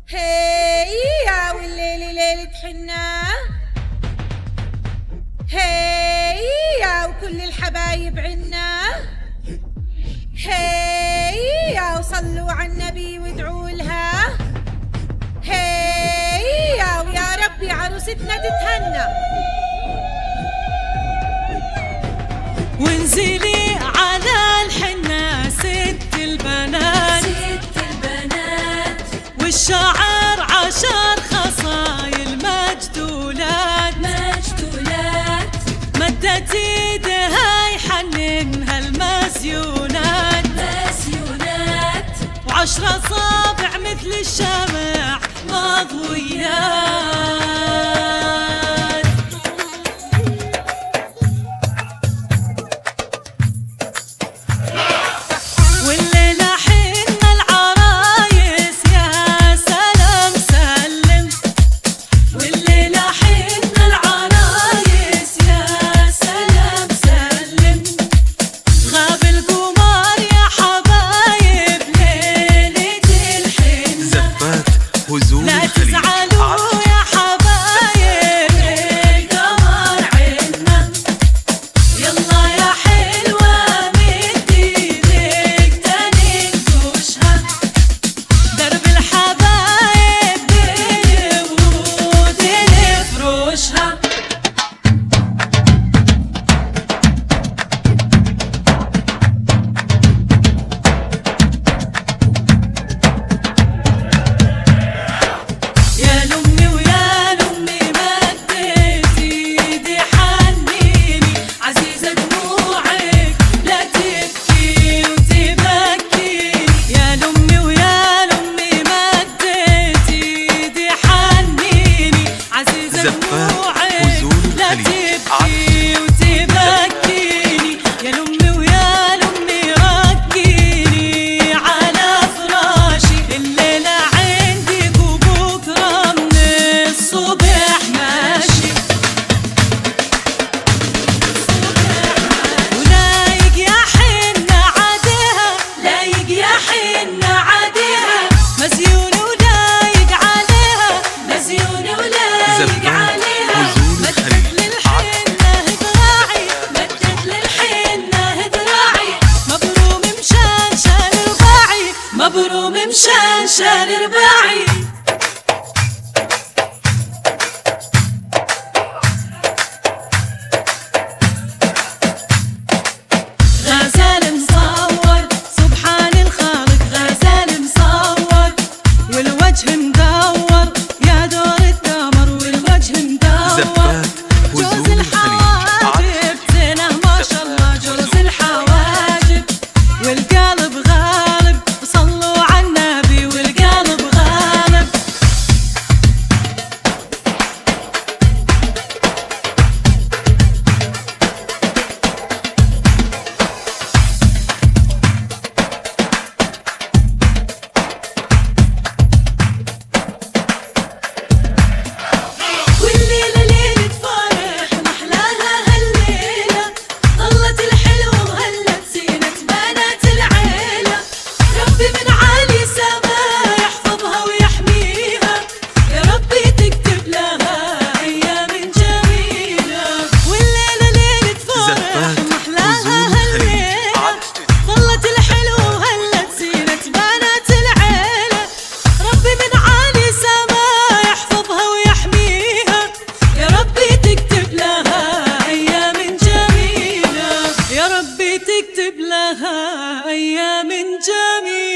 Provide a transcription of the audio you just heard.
هيا والليل ليلة حنا، هيا وكل الحبايب عنا، هيا وصلوا على النبي وادعوا لها، هيا ويا ربي عروستنا تتهنى. وانزلي على الحنة ست البنات، والشعر عشر خصايل مجدولات، مدت ايدها يحننها المسيونات، وعشر اصابع مثل الشمع مضويات. والليلة حن العرايس يا سلام سلم، والليلة حن العرايس يا سلام سلم، غاب القمر يا حبايب ليلة الحنة، زفات هزوم لا الخليج. تزعلوا يا حبايب القمر عنا، يلا يا حلوة مد ايدك تنكشها، درب الحبايب بالورود نفرشها. يا لمي ويا لمي مدت ايدي حنيني، عزيزة دموعك لا تبكي وتبكيني، يا لمي ويا لمي مدت ايدي حنيني، عزيزة زفات دموعك هزوم لا الخليج. تبكي وتبكيني، يا لمي ويا لمي ركيني على فراشي، الليلة عندك وبكرة من الصبح ماشي، ولايق يا حنة عدها، لايق يا حنة عدها، مزيون ولايق عليها، مزيون ولايق زفات عليها، هزوم مدت الخليج. للحنة ذراعي، مدت للحنة ذراعي، مبروم مشانشان رباعي، مبروم مشانشان رباعي. غزال مصور سبحان الخالق، غزال مصور والوجه مدور، يا دور التمر والوجه مدور، زفات جوز هزوم الخليج. الحواجب زينه ما شاء الله، جوز الحواجب والقلب غالب، صلوا على النبي والقلب غالب. والليلة ليلة فرح محلاها هالليلة، ظلت الحلوة وهلت زينة بنات العيلة، ربي من عالي سما يحفظها ويحميها، يا ربي تكتب لها أيام جميلة. والليلة ليلة فرح زفات محلاها هزوم الخليج. هالليلة، ظلت الحلوة وهلت زينة بنات العيلة، ربي من عالي سما يحفظها ويحميها، يا ربي تكتب لها أيام جميلة، يا ربي تكتب لها أيام جميلة.